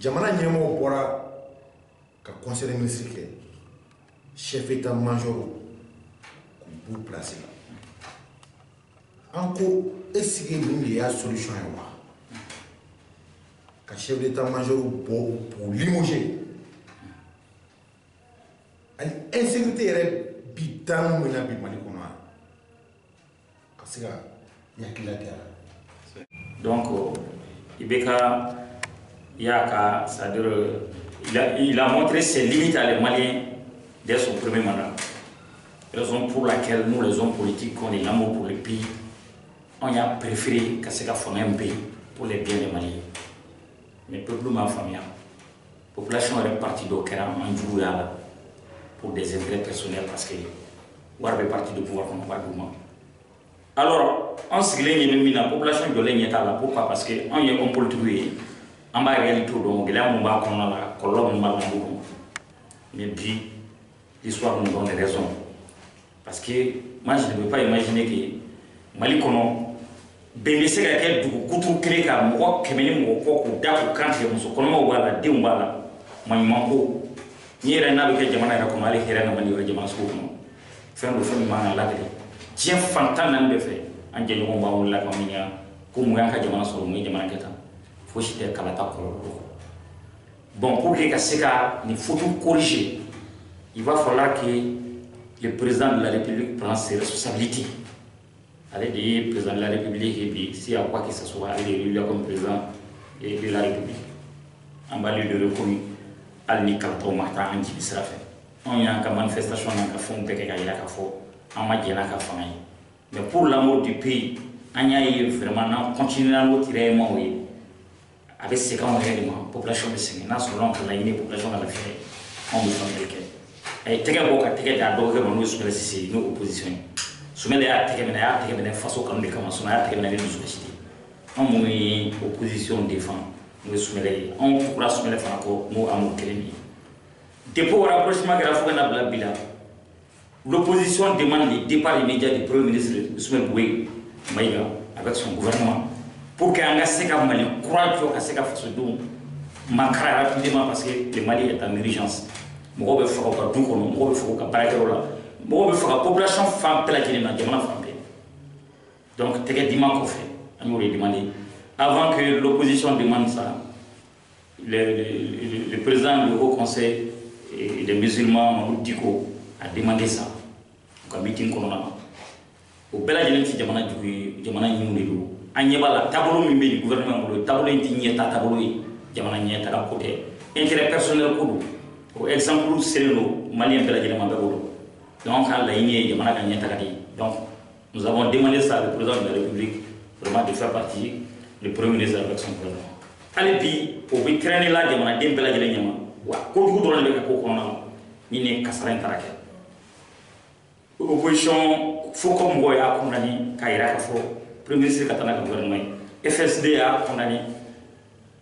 jamana ɲɛmɔgɔw bɔra ka conseil des ministres kɛ chef état major k'u b'u place la an ko est-ce que nin de y'a solution ye wa ka chef d'état major bɔ pour limoger ani insécurité yɛrɛ bi taa mun na bi Mali kɔnɔ ka se ka yakila kɛ donc Ibeka Yaka, c'est-à-dire il a montré ses limites à les Maliens dès son premier mandat. Raison pour laquelle nous, les hommes politiques, on est l'amour pour le pays, on a préféré que ce soit un pays pour les biens des Maliens. Mais le peuple m'a famille, la population est partie d'Okera en Djouya pour des intérêts personnels parce que on est parti du pouvoir comme on. Alors, on se dit la population de l'État est là. Pourquoi? Parce qu'on est un politique. En bas, réalité, donc, il y a un moment qu'on a la colonne, mais puis, l'histoire nous donne raison. Parce que moi, je ne peux pas imaginer que Mali kono bénéficie à quel couteau clé car moi, qui m'a dit mon corps ou d'accord quand il y a mon comment on va la déumba moi il manque ni rien avec les jamana comme aller hier na mani jamana sou faire le film man la gade tien fantan nan be fait en jeni on ba on la comme nya ko mu yanka jamana sou mu jamana keta faut chiter kalata ko bon pour que Kaseka ne faut tout corriger il va falloir que le président de la République prenne ses responsabilités. Allez dire président de la République et puis s'il y a quoi que ce soit, il est élu comme président de la République. En bas de reconnu, Alni Kalto Marta Anji Bisrafe. On y a une manifestation dans le fond, on m'a dit mais pour l'amour du pays, on y a vraiment continuer à nous tirer avec ces grands règlements, population de Sénégal, selon que la population de la Fédération, on veut faire quelqu'un. Et tega boka tega da doge manu sumela sisi no opposition sumela ya tega mena façon comme les commencements ya tega mena nous société on moui opposition défend nous sumela on pourra sumela fanako mo amu keleni depuis le rapprochement grave na bla bila l'opposition demande le départ immédiat du premier ministre Ousmane Boué Maïga avec son gouvernement pour que anga seka Mali croit que seka façon dum makara rapidement parce que le Mali est en urgence. Je vais faire un peu de population femme donc, avant que l'opposition demande ça, le président du Haut Conseil des musulmans a demandé ça. Donc, un meeting qu'on a. Au Bela Geneti, Jamana Yungu, Agneba, la tableau du gouvernement, le tableau est tableau, Jamana Nieta à côté. Intérêt personnel pour nous. Par exemple, c'est le Malien de la Génération. Donc, nous avons demandé ça au président de la République vraiment de faire partie du premier ministre avec son gouvernement. Allez, puis, au Ukraine, là, il y a des belles générations. Quand vous donnez le cas, il y a des casserines. L'opposition, il faut qu'on voit à condamner Kaira, le premier ministre du gouvernement. FSD a condamné.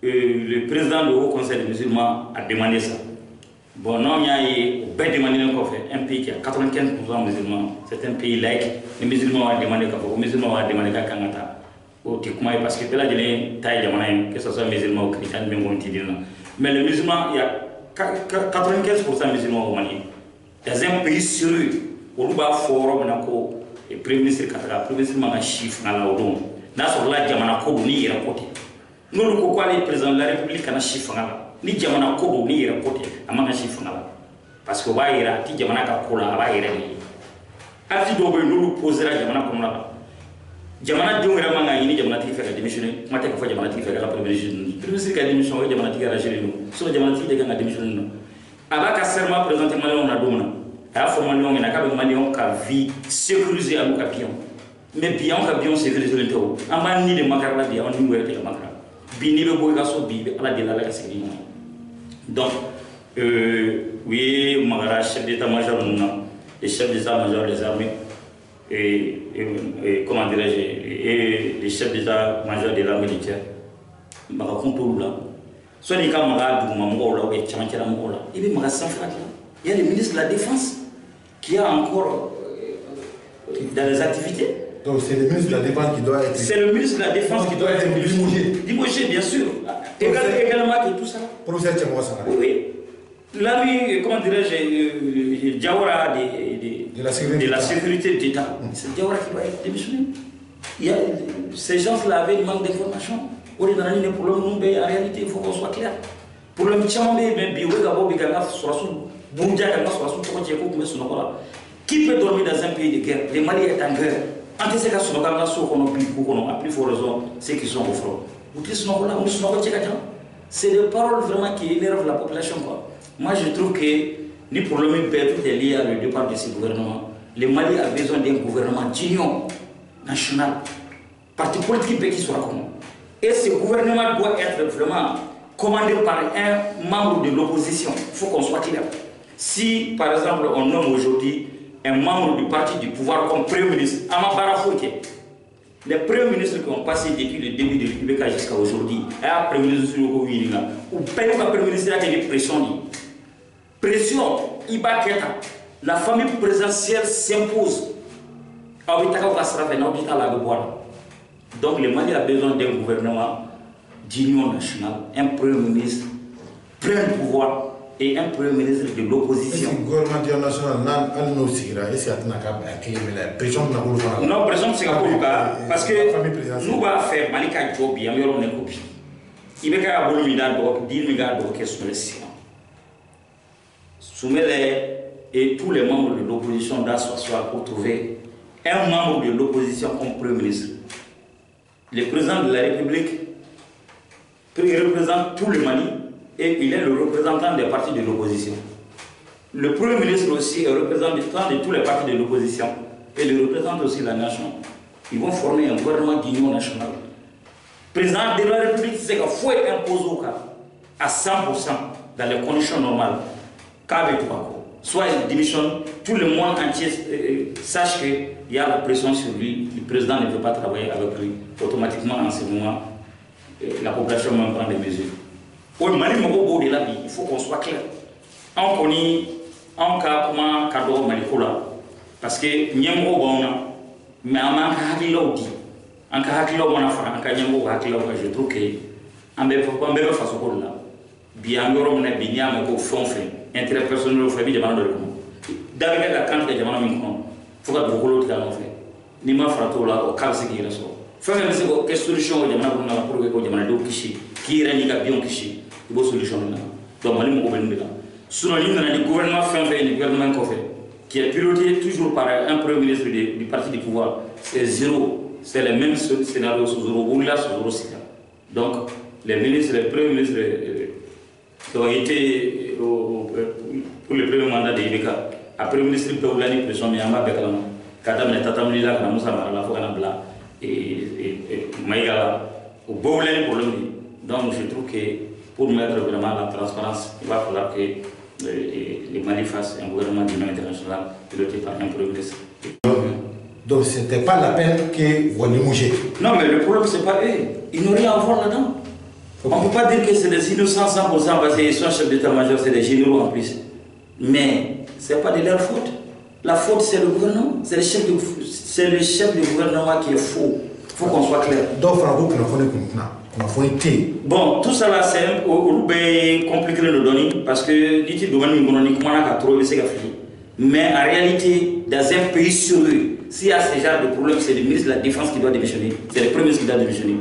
Le président du Haut Conseil des musulmans a demandé ça. Bon, non, il y a un pays qui a 95% musulmans, c'est un pays laïque. Les musulmans ont demandé qu'à Kangata. Parce que là, que ce soit musulmans ou chrétiens, mais les musulmans, il y a 95% musulmans au Mali. Dans un pays sérieux, où il y a un forum, le premier ministre Katara, le premier ministre m'a chiffre dans la Odon. Dans ce cas, il y a un code ni rapporté. Nous, le président de la République a un chiffre là. Ni jamana ko ni yere côté amanga chiffre na parce que ba yera ti jamana ka kola ba yera ni ati do be lulu posera jamana ko na jamana dongera manga ni jamana ti fera démissionner mate ka fa jamana ti fera la premier ministre ka démission jamana ti ga rajeli no so jamana ti de ga démissionner no abaka serment présenter malion na domna a fo malion na ka be malion ka vie sécurisée à ka pion mais bien ka pion sécurisé le to amba ni de makara dia on ni wéré de makara bi ni be boy ka so bi ala de la ka sécurisé. Donc, oui, Magara, chef d'état-major, les chefs d'état-major des armées, et comment dirais-je, et les chefs d'état-major de l'armée militaire, Magakontoula, soit les camarades du Mamoula ou les Tchamantiala Moula, et bien Maga sans il y a le ministre de la Défense qui a encore dans les activités. Donc c'est le ministre de la Défense qui doit être... C'est le ministre de la Défense qui doit être limogé. Limogé, bien sûr. Également que tout ça. Professeur Tchémo Sangare. Oui. L'ami, comment dirais-je, Diawara de la sécurité d'État. C'est Diawara qui va être démissionné. Ces gens-là avaient une manque d'information. En réalité, il faut qu'on soit clair. Pour le qui peut dormir dans un pays de guerre? Les Mali est en guerre. Plus fort raison, ceux qui sont au front. C'est des paroles vraiment qui énervent la population. Moi, je trouve que les problèmes tout est lié au départ de ce gouvernement. Le Mali a besoin d'un gouvernement d'union nationale. Parti politique qui soit commun. Et ce gouvernement doit être vraiment commandé par un membre de l'opposition. Il faut qu'on soit clair. Si, par exemple, on nomme aujourd'hui un membre du parti du pouvoir comme Premier ministre, Amabara Fouke, les premiers ministres qui ont passé depuis le début de l'UBK jusqu'à aujourd'hui, et Premier ministre ou Premier ministre a des pressions. Pression, Iba Keta, la famille présidentielle s'impose. Donc le Mali a besoin d'un gouvernement d'union nationale, un premier ministre plein de pouvoir et un premier ministre de l'opposition. Le gouvernement d'union nationale n'a pas aussi pression. Non, pression c'est parce que nous va faire Malika Job, il y a une copie. Il y a un Soumele et tous les membres de l'opposition doivent s'asseoir pour trouver un membre de l'opposition comme Premier ministre. Le président de la République représente tout le Mali et il est le représentant des partis de l'opposition. Le Premier ministre aussi est représentant de tous les partis de l'opposition et il représente aussi la nation. Ils vont former un gouvernement d'union nationale. Le président de la République, c'est qu'il faut imposer à 100% dans les conditions normales. Soit il démissionne, tout le monde entier sache qu'il y a la pression sur lui, le président ne veut pas travailler avec lui. Automatiquement, en ce moment, la population même prend des mesures. Au Mali, il faut qu'on soit clair. On connaît un cas comme un cadeau Malikola, parce que nous avons mais on a un je trouve que on ne peut pas faire ce qu'on a. Bien, on a bien, mais au fond, intérêt personnel au famille de Manon de l'Homme. D'ailleurs, la cante de Manon Minkon, il faut que vous le fait. Ni ma frato là, au cas qui est so. Faire une solution de Manon pour que vous demandez au Kishi, qui est un bien Kishi, il faut solution là. Donc, Mali m'a ouvert là. Sous le gouvernement fait le gouvernement qu'on fait, qui est piloté toujours par un premier ministre du parti du pouvoir, c'est zéro. C'est le même scénario sur zéro, ou là sur zéro sida. Donc, les ministres, les premiers ministres qui ont été pour le premier mandat de l'IBK, après le ministre de l'Ani, le son Miyama Bekalama, Kadam et Tatamlila, Kamusa Marala, Foganabla et Maïgala, au Boulani pour l'Uni. Donc, je trouve que pour mettre vraiment la transparence, il va falloir que les Mali fassent un gouvernement d'union internationale piloté par un premier ministre. Donc, ce n'était pas la peine que vous limogez. Non, mais le problème, ce n'est pas eux. Ils n'ont rien à voir là-dedans. On ne peut pas dire que c'est des innocents 100% parce qu'ils sont chefs d'état-major, c'est des généraux en plus. Mais ce n'est pas de leur faute. La faute, c'est le gouvernement. C'est le chef du gouvernement qui est faux. Il faut qu'on soit clair. Donc, bon, tout ça là, c'est compliqué de le donner parce que l'outil de mais en réalité, dans un pays sérieux, s'il y a ce genre de problème, c'est le ministre de la Défense qui doit démissionner. C'est le premier ministre qui doit démissionner.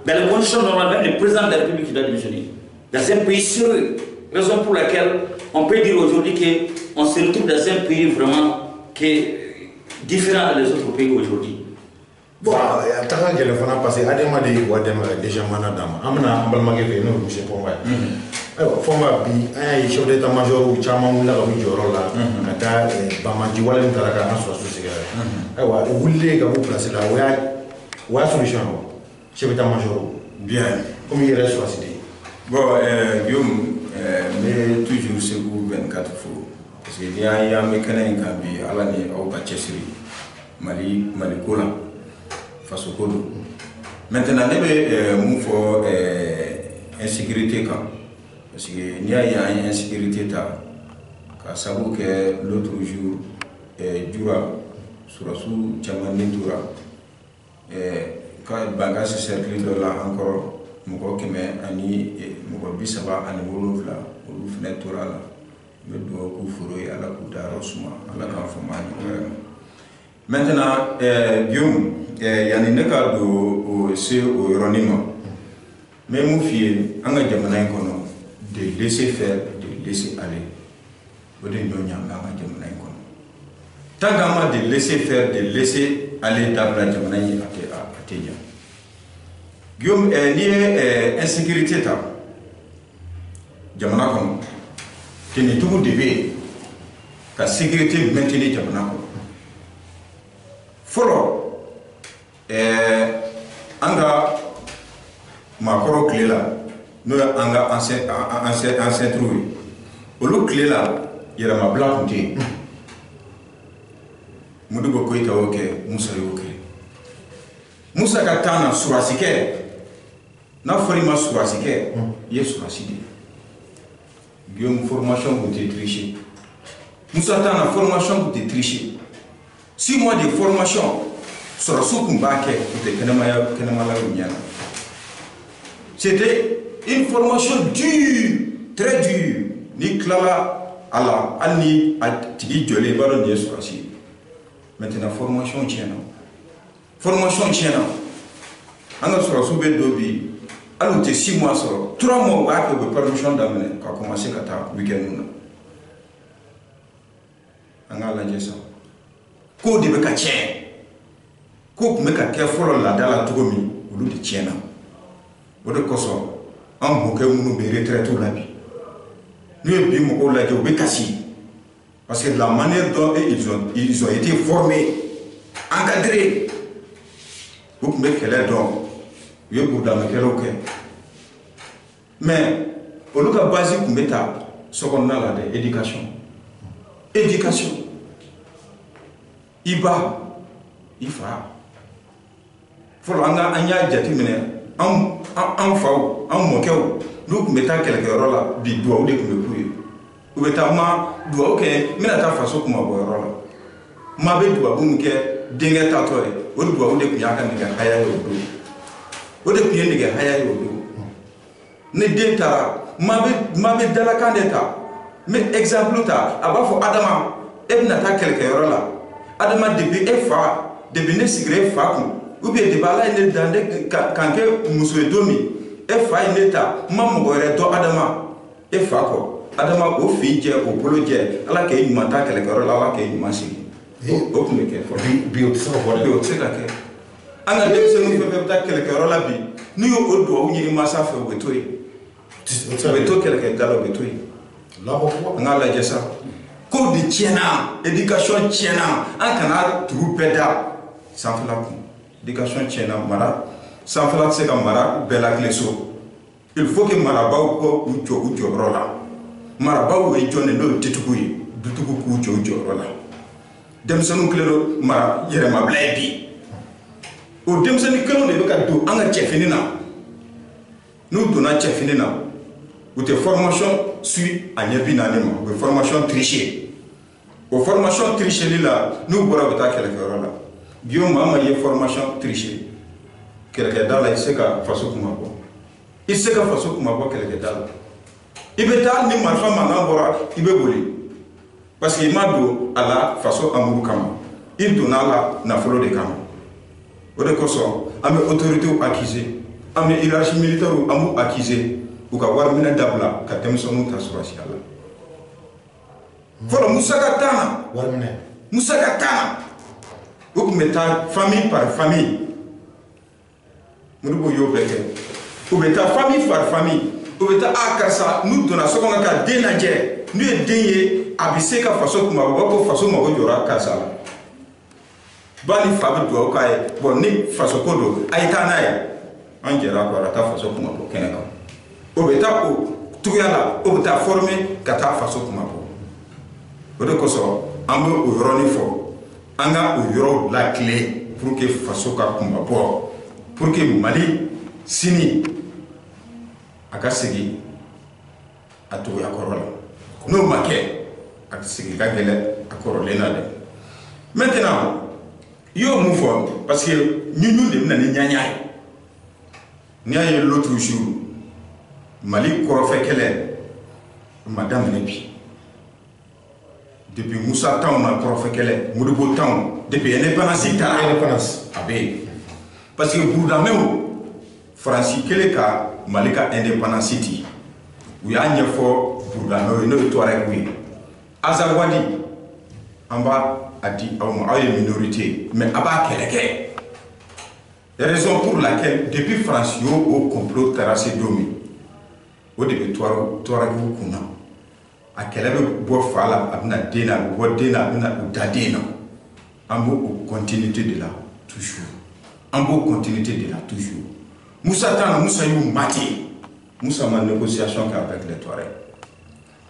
Dans les conditions normales, même le président de la République qui doit démissionner. Dans un pays sérieux, raison pour laquelle on peut dire aujourd'hui qu'on se retrouve dans un pays vraiment qui est différent des autres pays aujourd'hui. Bon, tant que le fana passé, Adema de déjà manadama. Amna ambalmage fe no monsieur Pomba. Pomba bi ay chef d'état-major ou chama la ko joro la. Ata bamaji wala ntaraka aso sigara. Aywa wulle ga vous placer là wa solution chef d'état-major. Bien. Comme il reste choisi. Bon, Guillaume, mais toujours c'est vous 24 fois. Parce que il y a un mécanisme qui a ala ni au bachesiri. Mali Kola. Maintenant, il y a une insécurité. Parce qu'il y a une insécurité. Parce que l'autre jour, Dura, sur la sous-Tchamani Dura, quand le bagage se circule là encore, je me mɔgɔ 37 olu fɛnɛ tora la n bɛ dugawu k'u foro ye ala k'u dayɔrɔ suma ala k'an fama ɲɔgɔn ma maintenant Guillaume yani ne ka don se o yɔrɔnin ma n bɛ mun f'i ye an ka jamana in kɔnɔ de laisser faire de laisser aller o de ɲɔ ɲan bɛ an ka jamana in kɔnɔ tant qu'an ma de laisser faire de laisser aller dabila jamana in a tɛ ɲa Guillaume n'i ye insécurité ta jamana kɔnɔ tenitugu de bɛ yen ka sécurité maintenir jamana kɔnɔ fɔlɔ an ka maakɔrɔ tile la n'o ye an ka ancêtres ye olu tile la yɛrɛmabila tun tɛ yen Modibo Koyita y'o kɛ Musa y'o kɛ Musa ka temps na surasi kɛ n'a fɔra i ma surasi kɛ i ye surasi de Guillaume formation tun tɛ tricher Musa temps na formation tun tɛ tricher 6 mois de formation surasiw tun b'a kɛ u tɛ kɛnɛmala ɲɛna c'était une formation dure très dure ni tilala a la hali ni a tigi jɔlen i b'a dɔn nin ye surasi ye maintenant formation tiɲɛna an ka surasiw bɛ don bi hali u tɛ 6 mois sɔrɔ 3 mois u b'a kɛ u bɛ permission daminɛ ka commencer ka taa week-end na an k'a lajɛ sa kow de bɛ ka tiɲɛ ko tun bɛ ka kɛ fɔlɔ laada la cogo min olu de tiɲɛna o de kosɔn an mɔkɛ minnu bɛ retraite la bi n'u ye bi mɔgɔw lajɛ u bɛ kasi parce que la manière dont ils ont été formés encadrés u tun bɛ kɛlɛ dɔn u ye burudamɛkɛlaw kɛ mais olu ka base tun bɛ ta sokɔnɔna la dɛ éducation i ba i fa fɔlɔ an y'a jateminɛ an faw an mɔkɛw n'u tun bɛ taa kɛlɛkɛyɔrɔ la bi duwawu de tun bɛ k'u ye u bɛ taa ma duwawu kɛ n bɛna taa faso kumabɔyɔrɔ la ma bɛ duwawu min kɛ denkɛ tatɔ ye o duwawu de tun y'a ka nɛgɛ haya ye o don o de tun ye nɛgɛ haya ye o don ni den taara ma bɛ dalakan de ta n bɛ exemple ta a b'a fɔ Adama e bɛna taa kɛlɛkɛyɔrɔ la Adama depuis e fa depuis ne sigira e fa kun ou bien depuis Ala ye ne dan k'an kɛ muso ye don min e fa ye ne ta n ma mɔgɔ wɛrɛ dɔn Adama e fa kɔ Adama o fin jɛ o bolo jɛ Ala k'e ɲuman ta kɛlɛkɛyɔrɔ la Ala k'e ɲuman sigi o tun bɛ kɛ fɔlɔ bi o tɛ se ka fɔ dɛ o tɛ se ka kɛ an ka denmisɛnninw fɛn fɛn bɛ taa kɛlɛkɛyɔrɔ la bi n'u ye o duwawu ɲini mansa fɛ u bɛ to yen u bɛ to kɛlɛkɛda la u bɛ to yen an k'a lajɛ sa kow de tiɲɛna éducation tiɲɛna an kana tugu bɛɛ da sanfɛla kun éducation tiɲɛna mara sanfɛla tɛ se ka mara bɛɛ lakile so il faut que marabaw k'u jɔ u jɔyɔrɔ la marabaw ye jɔn de n'o ye dutigiw ye dutigiw k'u jɔ u jɔyɔrɔ la denmisɛnninw kɛlen don mara yɛrɛmabila ye bi o denmisɛnnin kelenw de bɛ ka don an ka cɛfini na n'u donna cɛfini na u tɛ formation suit a ɲɛ 40 ma u bɛ formation tricher o formation tricheli la n'u bɔra u bɛ taa kɛlɛkɛyɔrɔ la Guillaume maa ma ye formation tricher kɛlɛkɛda la i tɛ se ka faso kumabɔ i tɛ se ka faso kumabɔ kɛlɛkɛda la i bɛ taa ni marifa mankan bɔra i bɛ boli parce que i ma don a la faso amuru kama i donna a la nafolo de kama o de kosɔn an bɛ autorités accuser an bɛ hiérarchie militaire an b'u accuser u ka wari minɛ dabila ka denmisɛnninw ta sɔrɔsiya la fɔlɔ musaka t'an na musaka t'an na u tun bɛ taa famille par famille Modibo y'o bɛɛ kɛ u bɛ taa famille par famille u bɛ taa karisa n'u donna so kɔnɔ ka den lajɛ n'u ye den ye a bɛ se ka faso kumabɔ u b'a fɔ faso mago jɔra karisa la ba ni fa bɛ dugawu k'a ye bon ni faso ko don a ye taa n'a ye an jɛra kɔ a ka taa faso kumabɔ kɛnɛ kan o bɛ taa o cogoya la o bɛ taa former ka taa faso kumabɔ o de kosɔn an bɛ o yɔrɔnin fɔ an ka o yɔrɔw lakile pour que faso ka kumabɔ pour que Mali sini a ka segin a togoya kɔrɔ la n'o ma kɛ a segin ka gɛlɛn a kɔrɔlen na dɛ maintenant i y'o mun fɔ parce que ɲuɲu de bɛna ni ɲaɲa ye n'i y'a ye l'autre jour Mali kɔrɔfɛ kɛlɛ ma daminɛ bi depuis Moussa Taw na kɔrɔfɛ kɛlɛ Modibo Taw depuis indépendance taara indépendance a bɛ yen parce que burudamɛw Faransi kɛlen ka Mali ka indépendance di u y'a ɲɛfɔ burudamɛw ye n'o ye Touareg ye Azawadi an b'a a di aw ma aw ye minorité mais a b'a kɛlɛ kɛ raison pour laquelle depuis France yo o complot terrassé don min o de bɛ Touareg kunna a kɛlɛ bɛ bɔ fa la a bɛna den na a bɛ bɔ den na a bɛna u da den na an b'o continuité de la toujours an b'o continuité de la toujours Moussa Tan Moussa y'u maté Moussa ma négociation kɛ avec les Touareg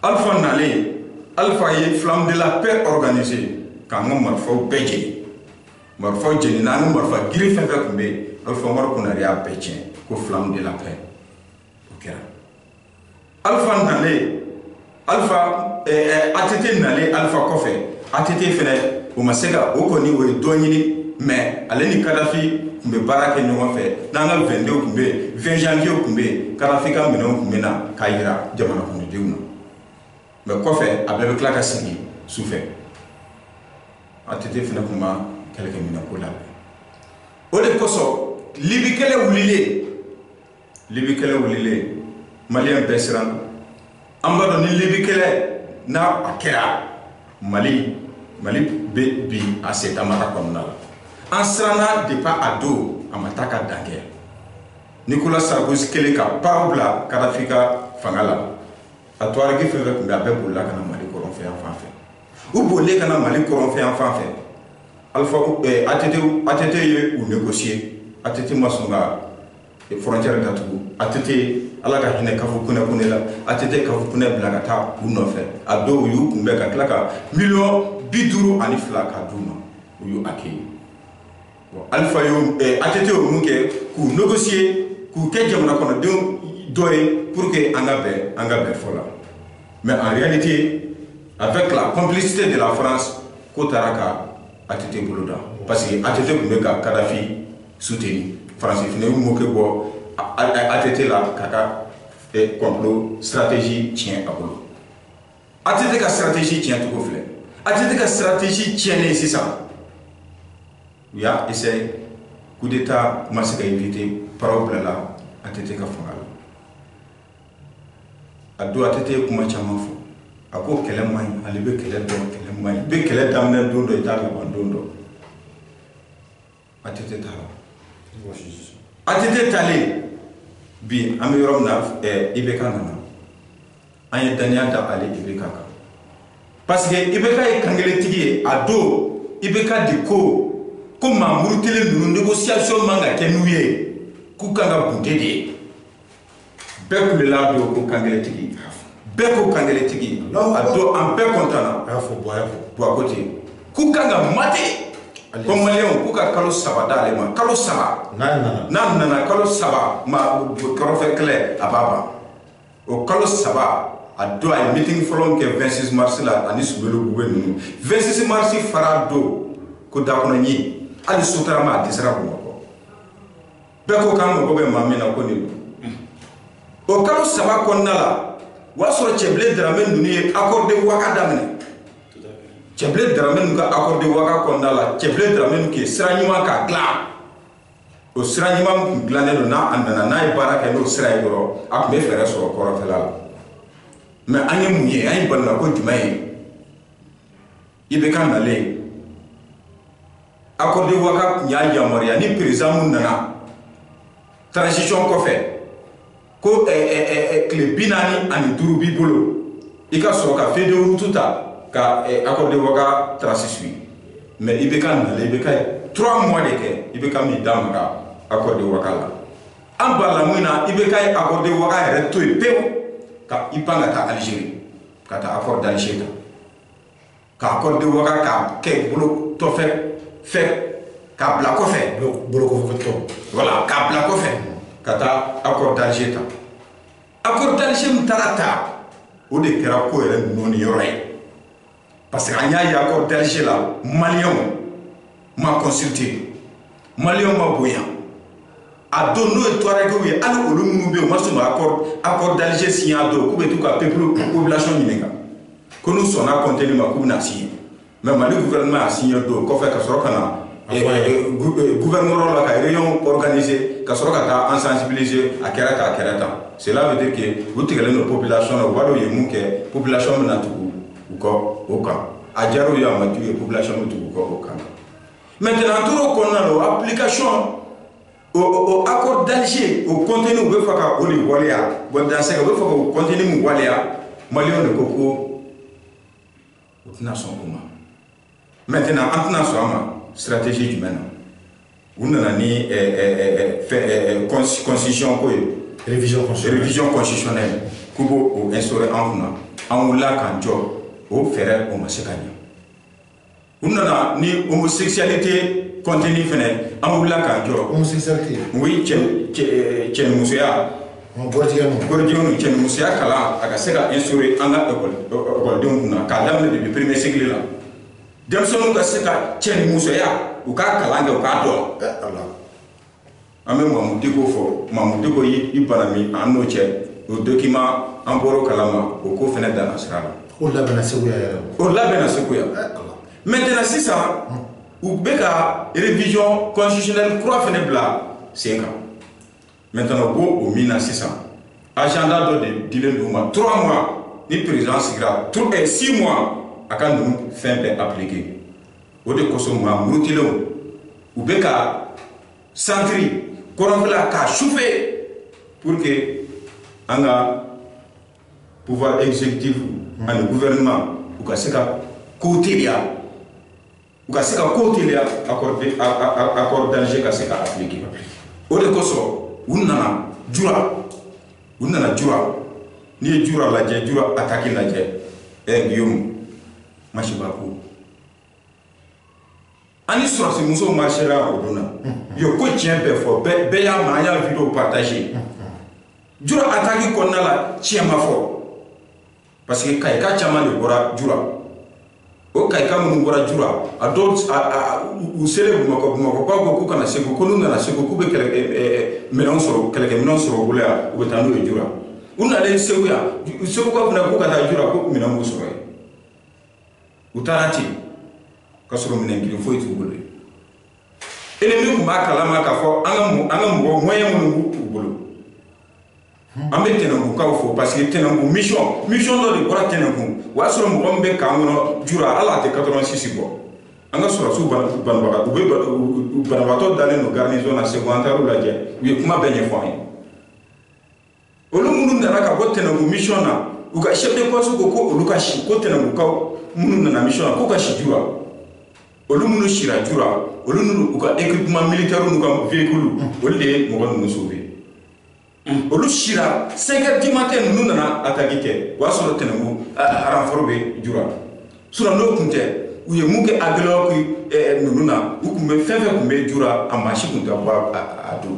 Alpha nalen Alpha ye flamme de la paix organisée k'an ka marifaw bɛɛ jeni marifaw jeni n'an ka marifa giri fɛn fɛn tun bɛ yen Alpha Umaru Konare y'a bɛɛ tiɲɛ ko flamme de la paix o kɛra Alpha nalen Alpha ATT nalen Alpha kɔfɛ ATT fɛnɛ o ma se ka o kɔni o ye dɔ ɲini mais ale ni Kadhafi tun bɛ baara kɛ ɲɔgɔn fɛ n'an ka 22 tun bɛ yen 20 janvier tun bɛ yen Kadhafi ka minɛnw tun bɛ na k'a yira jamana kɔnɔdenw na mais kɔfɛ a bɛɛ bɛ tila ka sigi sufɛ ATT fɛnɛ tun ma kɛlɛkɛminɛko la o de kosɔn Libi kɛlɛ wulilen Maliyɛn bɛɛ siran an b'a dɔn ni Libi kɛlɛ n'a a kɛra Mali bɛ bi a sen damara kɔnɔna la an siranna depuis a don a ma taa ka dan kɛ Nicolas Sarkozy kɛlen ka baaraw bila Kadhafi ka fanga la a Touareg fɛn fɛn tun bɛ a bɛɛ bolila ka na Mali kɔrɔnfɛ yan fan fɛ u bolilen ka na Mali kɔrɔnfɛ yan fan fɛ Alpha ATT ye u négocier ATT ma sɔn ka frontière datugu ATT ala ka hinɛ Kafu Kunɛ la ATT Kafu Kunɛ bila ka taa u nɔfɛ a dɔw u y'u kunbɛn ka tila ka $52 k'a d'u ma u y'u accueillir bon Alpha ATT y'o mun kɛ k'u négocier k'u kɛ jamana kɔnɔdenw dɔ ye pour que an ka bɛn fɔ la mais en réalité avec la complicité de la France ko taara ka ATT bolo da parce que ATT tun bɛ ka Kadhafi soutenir France fɛnɛ y'u moqué bɔ ATT la k'a ka complot stratégie tiɲɛ a bolo ATT ka stratégie tiɲɛ cogo filɛ ATT ka stratégie tiɲɛnen sisan u y'a essayé coup d'état ma se ka éviter paraw bilala ATT ka fanga la a don ATT ye kuma caman fɔ a ko kɛlɛ man ɲi ale bɛ kɛlɛ dɔn kɛlɛ man ɲi i bɛ kɛlɛ daminɛ don dɔ i t'a laban don dɔ ATT taara ATT talen bi an bɛ yɔrɔ min na IBK nana an ye daniya da ale IBK kan parce que IBK ye kangeletigi ye a don IBK de ko maa murutilen ninnu négociation man ka kɛ n'u ye k'u kan ka bunte de ye bɛɛ kulela a don ko kangeletigi bɛɛ ko kangeletigi a don an bɛɛ kɔntana a y'a fɔ Buwako ten k'u kan ka mate ko maliyɛnw k'u ka kalo 3 d'ale ma kalo 3 n'a nana kalo 3 ma kɔrɔfɛ kɛlɛ a b'a ban o kalo 3 a don a ye meeting fɔlɔ kɛ 26 mars la ani Sunbelu Bube ninnu 26 mars fara don ko Dakɔnɔɲi hali Sotarama a dɛsɛra Bamakɔ bɛɛ ko k'an mago bɛ maa min na ko nin don o kalo 3 kɔnɔna la o y'a sɔrɔ Cɛbilen Daramɛ ninnu ye accord de Ouaga daminɛ Cɛbilen Daramɛ ninnu ka accord de Ouaga kɔnɔna la Cɛbilen Daramɛ ninnu kɛ sira ɲuman ka dilan o sira ɲuman kun dilannen don n'a nana n'a ye baara kɛ n'o sira ye dɔrɔn a tun bɛ fɛɛrɛ sɔrɔ kɔrɔfɛla la mais an ye mun ye an ye balima ko jumɛn ye IBK nalen accord de Ouaga tun y'a yamaruya ni président mun nana transition kɔfɛ ko tile 45 b'i bolo i ka sɔrɔ ka feuille de route ta ka accord de Ouaga trace suit mais IBK nalen IBK ye 3 mois de kɛ IBK min da maga accord de Ouaga la an bala mun na IBK ye accord de Ouaga yɛrɛ to yen pewu ka i pan ka taa Algérie ka taa accord d'Alger ta ka accord de Ouaga ka kɛ bolo tɔfɛ fɛ k'a bila kɔfɛ bolo kɔfɛ tɔ voilà k'a bila kɔfɛ ka taa accord d'Alger ta accord d'Alger min taara ta o de kɛra ko yɛrɛ nɔɔni yɔrɔ ye parce que an y'a ye accord d'Alger la maliyɛnw ma consulté maliyɛnw ma bonya a donné le Touareg et à l'accord d'Alger signé à dos, pour tout la population nimeka. Que nous sommes à contenu ma coupe signé. Mais le gouvernement a signé do, qu'on fait que le gouvernement a réunion organisée, que a sensibilisé à Kerata. Cela veut dire que vous avez une population, vous avez une population au camp. À Djaro, il y a une population au camp. Maintenant, tout le monde a l'application au accord d'Alger, au contenu où il faut que vous voyez, dans ce cas, il faut que vous continuez à voir, Malion de Coco, nation commun. Maintenant, en tenant sur la stratégie du maintenant, vous avez une constitution, révision constitutionnelle, que vous instaurez en vous l'a quand vous ferez au Massécania. Vous avez une homosexualité continue, en vous l'a quand homosexualité. Oui, Tchen Moussa. Gordion, Tchen Moussa, Kala, Akaseka, instauré en la école du premier siècle. Demson Gasseka, Tchen Moussa, ou Kalanga, ou Kado. Ame Mamutiko for, Mamutiko Ipanami, en noche, au document en Boro Kalama, au co-fenêtre d'Anasra. Au Labenasouya. Maintenant, c'est ça, ou Beka, révision constitutionnelle, croix fenêtre, c'est quand. Maintenant, au 1600, agenda de Dylan Douma, 3 mois, ni présidence grave, 6 mois, à quand nous fin appliqué. Au de Kosoma, Moutilon, ou Beka, Santri, Koronfla, Ka chauffé, pour que, en a pouvoir exécutif, en gouvernement, ou Kasseka, côté ou Kasseka, côté accord d'Alger, Kasseka appliqué. Au de Koso, Unana Jura, ni Jura la Jura attaqué la Guillaume Machibaku. Ani sur ce muso marchera au Dona. Yo ko tient fort, Beya Maya vidéo partagée. Jura attaqué qu'on a la tient ma fort. Parce que Kaika Chama de Bora Jura. O Kaika Mungora Jura, à d'autres, ou célèbre Moko kana seko konu na seko kube quelques melons sur au boulea ou betano et Jura. On a les seuya, ce qu'on a beaucoup Jura pour Milan sur ou Tarati, Kasoro Minen qui faut être boulé. Et les mieux Makalama Kafo, Anam, moyen ou boulot. Ambe tenangu kawfo parce que tenangu mission do de bora tenangu wasoro mo gombe kamono jura ala te 86 bo anga sura su banbaga ube banbato dale no garnison na secondaire la je wi kuma benye fo ay olu munu ndara ka bo tenangu mission na uga chef de poste ko oluka shi ko tenangu kaw munu na mission ko ka shi jura olu munu shira jura olu munu uga équipement militaire nu ka véhicule olé mo gon sauver olu shira 5h du matin nous nana attaqué wa solo tenengu renforcer jura sura no kunte u ye muke aglo ku nuna u kumbe fefe kumbe jura amashi kunta ba adu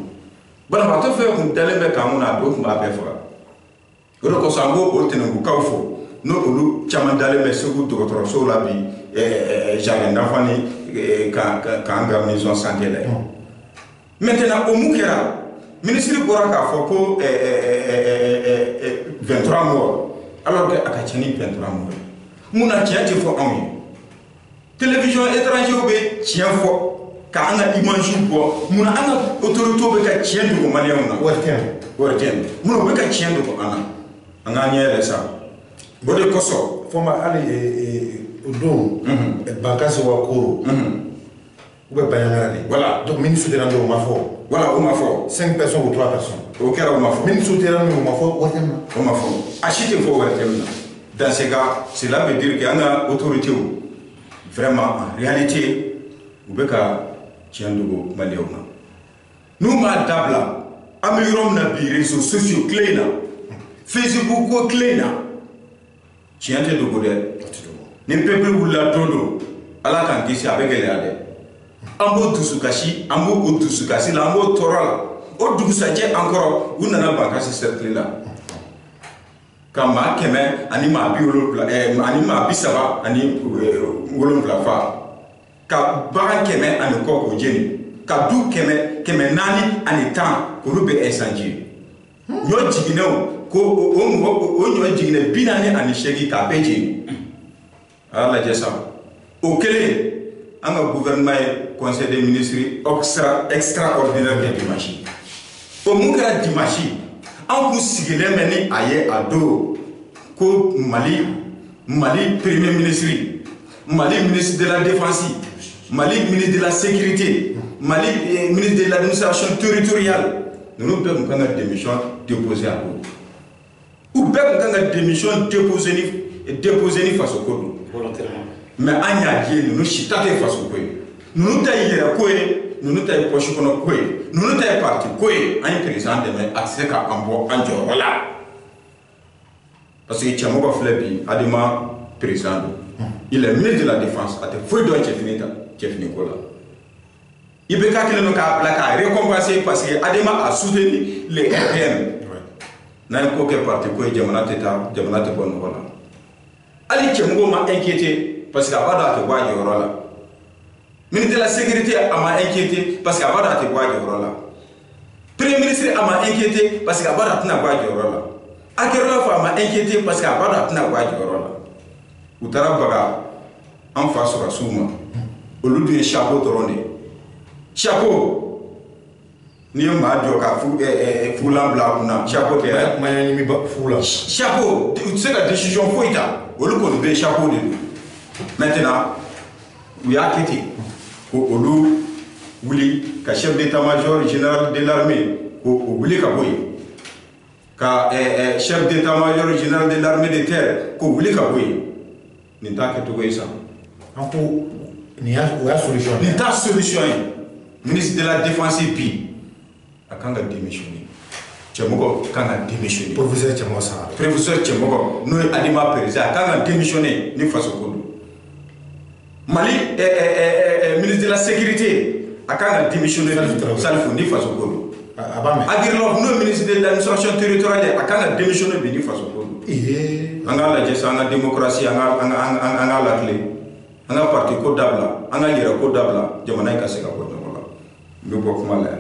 bana ba to fe kun dalembe kamuna do kumba be fa ro ko sango o tenengu kawfo no olu chama dalembe segu docteur so la bi jardin d'enfants ka garnison santé là maintenant au mukera ministre Boraka Foko 23 mois, alors que Akachani 23 mois. Mouna tient fort en mieux. Télévision étrangère, tient fort, car on a imagé pour Mouna a autorité de tient de Malien. Mouna Beka tient de Anna. On a nié ça. Bode Koso. Faut aller au don, et Bankas ou Akoro. Voilà. Donc, ministre de l'Andro Mafo. Voilà, au Mafo. 5 personnes ou 3 personnes. Au cas où Mafo. Ministre de l'Andro Mafo, au Mafo. Achetez vos vertèbres. Dans ces cas, cela veut dire qu'il y a une autorité. Vraiment, en réalité, vous pouvez tiens de Maléona. Nous, madame, améliorons nos réseaux sociaux clés. Facebook clés. Tiens de Godel. Les peuples vous la donnent. Allah quand ici avec les adeptes. Ambo Dusukasi, Ambo Dusukasi, l'Ambo Toral, O Dusaje encore, où n'en a pas cassé cette clé-là. Quand ma keme, anima biolopla, anima bisava, ani wolopla fa. Quand baran keme, an encore au génie. Quand dou keme, kɛmɛ 4 ani 10 olu bɛ incendie ɲɔ jiginɛw ko o ɲɔ jiginɛ 40 ani 8 k'a bɛɛ jeni a y'a lajɛ sa o kɛlen an ka gouvernement ye conseil des ministres extraordinaire kɛ dimanche o mun kɛra dimanche an kun sigilen bɛ ni a ye a don ko Mali premier ministre, Mali ministre de la défense, Mali ministre de la sécurité, Mali ministre de l'administration territoriale, nous devons faire une démission déposée à l'eau. Ou bien nous devons démission déposée face au code. Mais en y a dit, nous chitons face au code. Nous nous taillons quoi, nous nous taillons poche quoi, nous nous taillons parti quoi, un président de accès à un bon enjeu là. Parce que Tchamogo Flebi a demandé président. Il est ministre de la Défense. A été fouillé dans Tchefini Kola. Il peut pas qu'il ne soit récompensé parce que Adema a soutenu les RPM. N'a pas aucun parti qui est Djamana Bon Kola. Ali Tchamogo m'a inquiété parce qu'il a pas de quoi de Rola. Ministre de la Sécurité m'a inquiété parce qu'il a pas de quoi de Rola. Premier ministre m'a inquiété parce qu'il a pas de quoi de Rola. Akerola fa m'a inquiété parce que abada tna kwa jorola utara baga en face à souma au lieu de chapeau toronné chapeau ni ma dioka foulan blanc na chapeau te maya ni mi ba fula chapeau tu sais la décision faut ita au lieu qu'on be chapeau de maintenant oui a quitté au lieu wuli ka chef d'état-major général de l'armée au wuli ka boy ka chef d'état-major général de l'armée de terre ko wuli ka boy ni ta ke to goisa anko ni ya solution ni ta solution ministre de la défense bi akanga démissionner Tchamogo kanga démissionner professeur Tchamogo sa professeur Tchamogo no adima président kanga démissionner ni faso kodo Mali ministre de la sécurité akanga démissionner Salifou ni faso kodo Agirlov no ministre de l'administration territoriale akanga démissionner bi ni faso kodo anga la jessa anga démocratie anga la clé anga parti ko dabla anga yera ko dabla jamana ka se ka ko wala do bok mala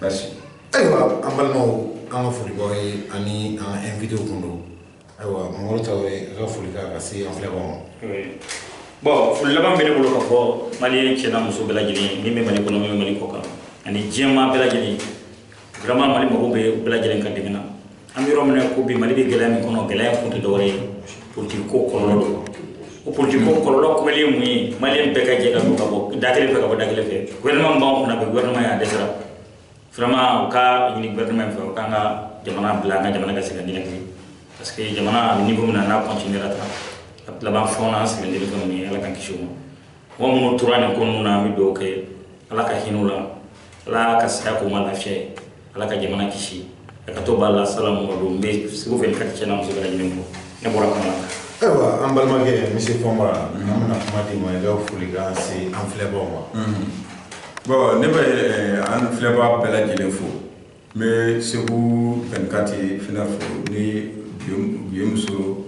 merci aywa amalno anga fuli boy ani an invité kundo aywa molo tawé ga fuli ka se en flé bon fuli laban bele bolo ka fo mali chena muso bela jini mi me mali kono mi mali koka ani jema bela jini vraiment mali mako be bela jini kan dimina am yoro mena ko bi mali be gela mi kono gela fonte dore politique ko kololo o politique ko kololo ko mali mu mali be ka jega ko bo dakele be ka bo dakele fe gouvernement ba ko na be gouvernement ya desra vraiment ka ni gouvernement fe ka nga jamana bla nga jamana ka se kan dinaki parce que jamana niveau na continuer à la ban fona se vendele ko ni ala kan kishomo wa mo turane ko na mi do ke ala ka hinula ala ka sa ko mala fe ala ka jamana kishi ka to balla salamu do mbe sigo fen kat chena muso bela jinem ko ne bora ko mala ewa ambal mage monsieur Fomba amna kuma di mo ga fuli ga se en flé bon bon ne ba an flé ba bela jinem fo mais sigo 24 fina fo ni biumso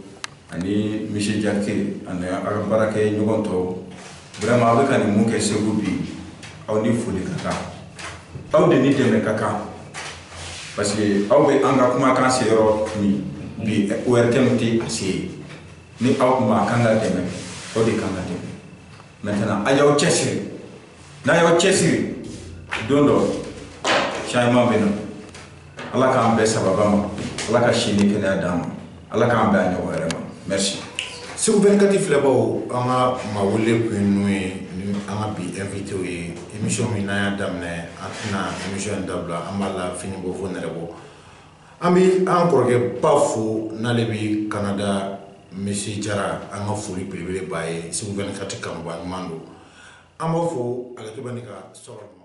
ani monsieur Diakité ana barake ñugonto vraiment avec ani mu ke segu bi aw ni fuli kaka aw de ni deme kaka parce que aw be anga kuma kan se yoro ni bi ORTMT asi ni aw kuma kanga deme o de kanga deme maintenant ayaw chesiri na yaw chesiri dondo chayma beno ala ka ambe sababama ala ka shini kena dama ala ka ambe anyo warema merci si vous venez quand flebo anga mawule kunwe anga bi invité we émission minaya damne atina émission dabla amala fini bo vonerebo ami encore que pafu nalebi Canada monsieur Jara anga furi pelebele baye si vous venez quand kamba mando amofo ala to banika soro